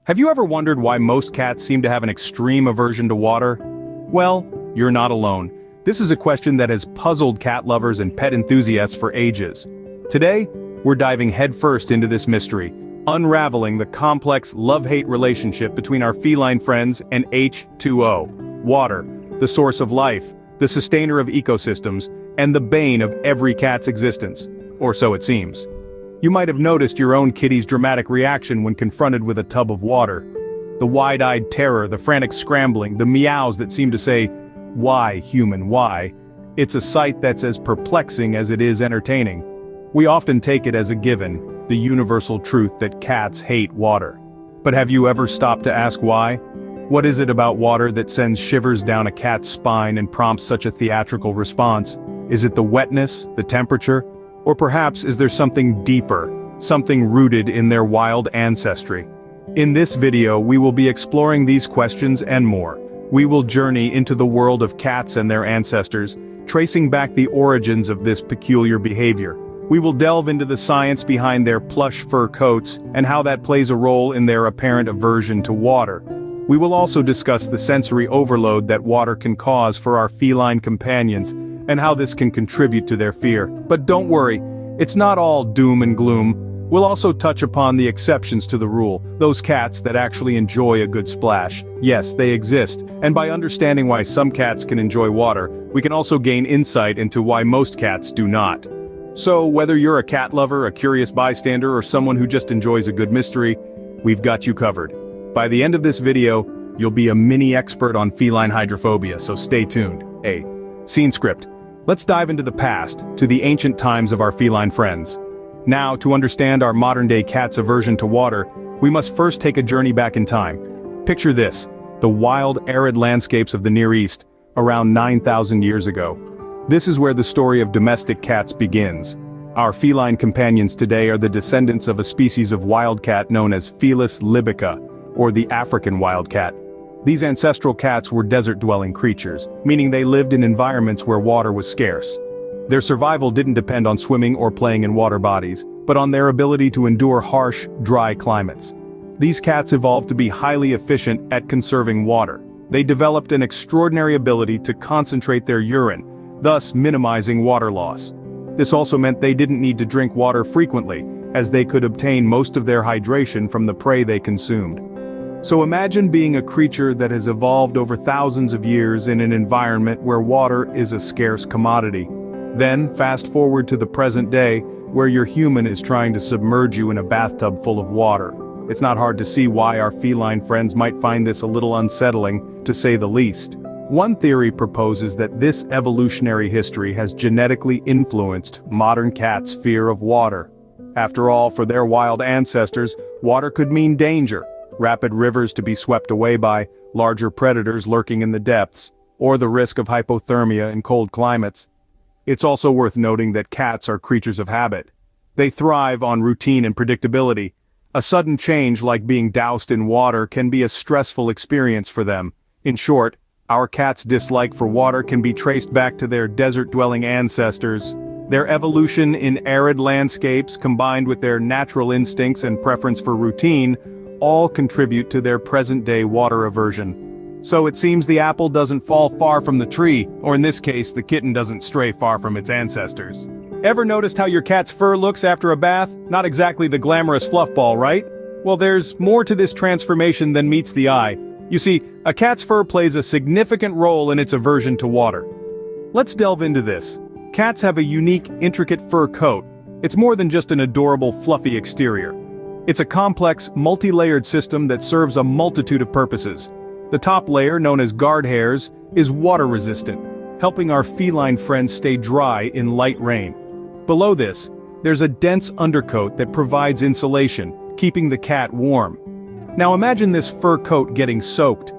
Have you ever wondered why most cats seem to have an extreme aversion to water? Well, you're not alone. This is a question that has puzzled cat lovers and pet enthusiasts for ages. Today, we're diving headfirst into this mystery, unraveling the complex love-hate relationship between our feline friends and H2O, water, the source of life, the sustainer of ecosystems, and the bane of every cat's existence. Or so it seems. You might have noticed your own kitty's dramatic reaction when confronted with a tub of water. The wide-eyed terror, the frantic scrambling, the meows that seem to say, "Why, human, why?" It's a sight that's as perplexing as it is entertaining. We often take it as a given, the universal truth that cats hate water. But have you ever stopped to ask why? What is it about water that sends shivers down a cat's spine and prompts such a theatrical response? Is it the wetness, the temperature? Or perhaps is there something deeper, something rooted in their wild ancestry? In this video we will be exploring these questions and more. We will journey into the world of cats and their ancestors, tracing back the origins of this peculiar behavior. We will delve into the science behind their plush fur coats and how that plays a role in their apparent aversion to water. We will also discuss the sensory overload that water can cause for our feline companions, and how this can contribute to their fear. But don't worry, it's not all doom and gloom. We'll also touch upon the exceptions to the rule, those cats that actually enjoy a good splash. Yes, they exist, and by understanding why some cats can enjoy water, we can also gain insight into why most cats do not. So whether you're a cat lover, a curious bystander, or someone who just enjoys a good mystery, we've got you covered. By the end of this video, you'll be a mini expert on feline hydrophobia, so stay tuned. Hey, scene script. Let's dive into the past, to the ancient times of our feline friends. Now, to understand our modern-day cat's aversion to water, we must first take a journey back in time. Picture this, the wild, arid landscapes of the Near East, around 9,000 years ago. This is where the story of domestic cats begins. Our feline companions today are the descendants of a species of wildcat known as Felis libica, or the African wildcat. These ancestral cats were desert-dwelling creatures, meaning they lived in environments where water was scarce. Their survival didn't depend on swimming or playing in water bodies, but on their ability to endure harsh, dry climates. These cats evolved to be highly efficient at conserving water. They developed an extraordinary ability to concentrate their urine, thus minimizing water loss. This also meant they didn't need to drink water frequently, as they could obtain most of their hydration from the prey they consumed. So imagine being a creature that has evolved over thousands of years in an environment where water is a scarce commodity. Then, fast forward to the present day, where your human is trying to submerge you in a bathtub full of water. It's not hard to see why our feline friends might find this a little unsettling, to say the least. One theory proposes that this evolutionary history has genetically influenced modern cats' fear of water. After all, for their wild ancestors, water could mean danger. Rapid rivers to be swept away by, larger predators lurking in the depths, or the risk of hypothermia in cold climates. It's also worth noting that cats are creatures of habit. They thrive on routine and predictability. A sudden change like being doused in water can be a stressful experience for them. In short, our cats' dislike for water can be traced back to their desert-dwelling ancestors. Their evolution in arid landscapes combined with their natural instincts and preference for routine all contribute to their present-day water aversion. So it seems the apple doesn't fall far from the tree, or in this case, the kitten doesn't stray far from its ancestors. Ever noticed how your cat's fur looks after a bath? Not exactly the glamorous fluff ball, right? Well, there's more to this transformation than meets the eye. You see, a cat's fur plays a significant role in its aversion to water. Let's delve into this. Cats have a unique, intricate fur coat. It's more than just an adorable, fluffy exterior. It's a complex, multi-layered system that serves a multitude of purposes. The top layer, known as guard hairs, is water-resistant, helping our feline friends stay dry in light rain. Below this, there's a dense undercoat that provides insulation, keeping the cat warm. Now imagine this fur coat getting soaked.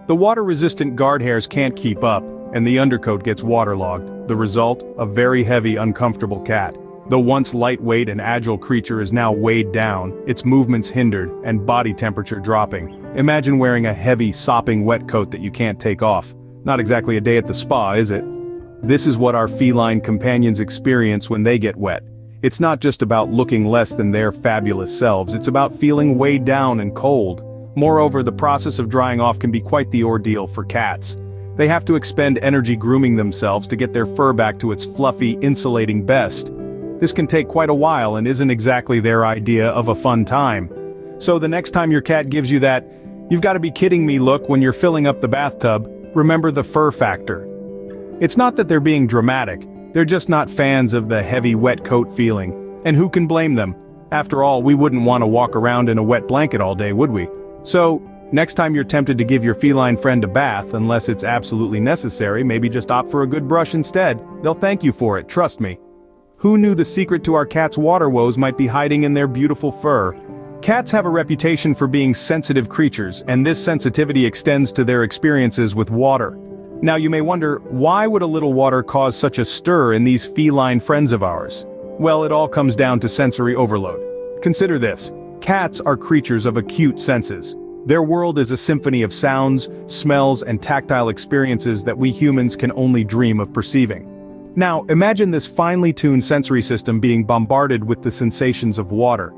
The water-resistant guard hairs can't keep up, and the undercoat gets waterlogged. The result, a very heavy, uncomfortable cat. The once lightweight and agile creature is now weighed down, its movements hindered, and body temperature dropping. Imagine wearing a heavy, sopping wet coat that you can't take off. Not exactly a day at the spa, is it? This is what our feline companions experience when they get wet. It's not just about looking less than their fabulous selves, it's about feeling weighed down and cold. Moreover, the process of drying off can be quite the ordeal for cats. They have to expend energy grooming themselves to get their fur back to its fluffy, insulating best. This can take quite a while and isn't exactly their idea of a fun time. So the next time your cat gives you that "you've got to be kidding me" look when you're filling up the bathtub, remember the fur factor. It's not that they're being dramatic, they're just not fans of the heavy wet coat feeling. And who can blame them? After all, we wouldn't want to walk around in a wet blanket all day, would we? So, next time you're tempted to give your feline friend a bath, unless it's absolutely necessary, maybe just opt for a good brush instead. They'll thank you for it, trust me. Who knew the secret to our cats' water woes might be hiding in their beautiful fur? Cats have a reputation for being sensitive creatures, and this sensitivity extends to their experiences with water. Now you may wonder, why would a little water cause such a stir in these feline friends of ours? Well, it all comes down to sensory overload. Consider this. Cats are creatures of acute senses. Their world is a symphony of sounds, smells, and tactile experiences that we humans can only dream of perceiving. Now, imagine this finely tuned sensory system being bombarded with the sensations of water.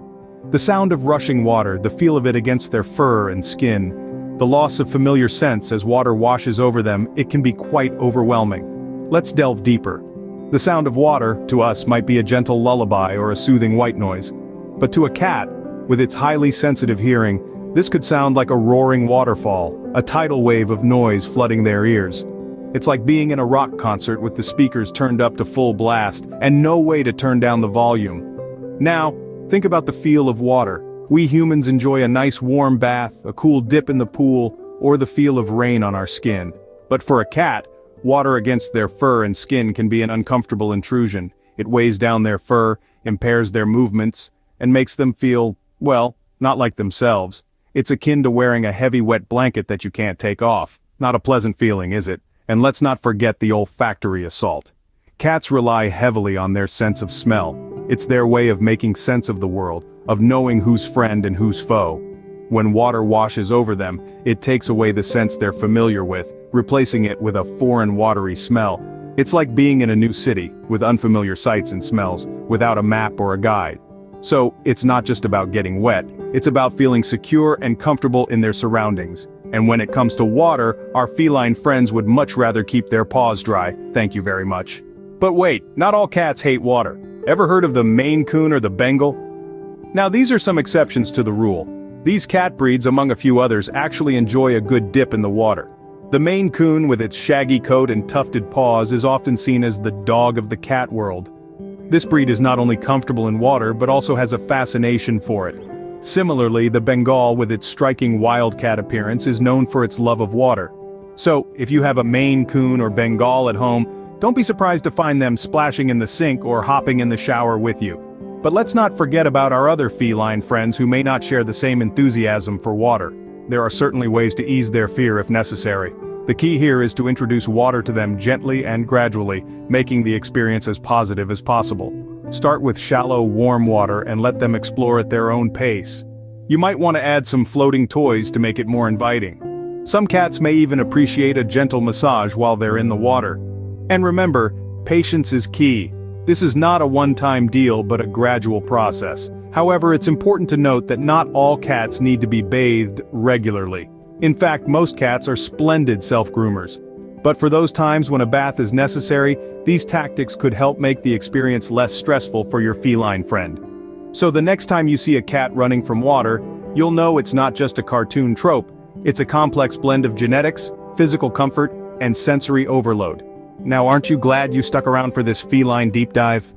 The sound of rushing water, the feel of it against their fur and skin, the loss of familiar scents as water washes over them, it can be quite overwhelming. Let's delve deeper. The sound of water, to us, might be a gentle lullaby or a soothing white noise. But to a cat, with its highly sensitive hearing, this could sound like a roaring waterfall, a tidal wave of noise flooding their ears. It's like being in a rock concert with the speakers turned up to full blast, and no way to turn down the volume. Now, think about the feel of water. We humans enjoy a nice warm bath, a cool dip in the pool, or the feel of rain on our skin. But for a cat, water against their fur and skin can be an uncomfortable intrusion. It weighs down their fur, impairs their movements, and makes them feel, well, not like themselves. It's akin to wearing a heavy wet blanket that you can't take off. Not a pleasant feeling, is it? And let's not forget the olfactory assault. Cats rely heavily on their sense of smell. It's their way of making sense of the world, of knowing who's friend and who's foe. When water washes over them, it takes away the sense they're familiar with, replacing it with a foreign watery smell. It's like being in a new city, with unfamiliar sights and smells, without a map or a guide. So, it's not just about getting wet, it's about feeling secure and comfortable in their surroundings. And when it comes to water, our feline friends would much rather keep their paws dry, thank you very much. But wait, not all cats hate water. Ever heard of the Maine Coon or the Bengal? Now these are some exceptions to the rule. These cat breeds, among a few others, actually enjoy a good dip in the water. The Maine Coon, with its shaggy coat and tufted paws, is often seen as the dog of the cat world. This breed is not only comfortable in water, but also has a fascination for it. Similarly, the Bengal, with its striking wildcat appearance, is known for its love of water. So, if you have a Maine Coon or Bengal at home, don't be surprised to find them splashing in the sink or hopping in the shower with you. But let's not forget about our other feline friends who may not share the same enthusiasm for water. There are certainly ways to ease their fear if necessary. The key here is to introduce water to them gently and gradually, making the experience as positive as possible. Start with shallow, warm water and let them explore at their own pace. You might want to add some floating toys to make it more inviting. Some cats may even appreciate a gentle massage while they're in the water. And remember, patience is key. This is not a one-time deal but a gradual process. However, it's important to note that not all cats need to be bathed regularly. In fact, most cats are splendid self-groomers. But for those times when a bath is necessary, these tactics could help make the experience less stressful for your feline friend. So the next time you see a cat running from water, you'll know it's not just a cartoon trope. It's a complex blend of genetics, physical comfort, and sensory overload. Now aren't you glad you stuck around for this feline deep dive?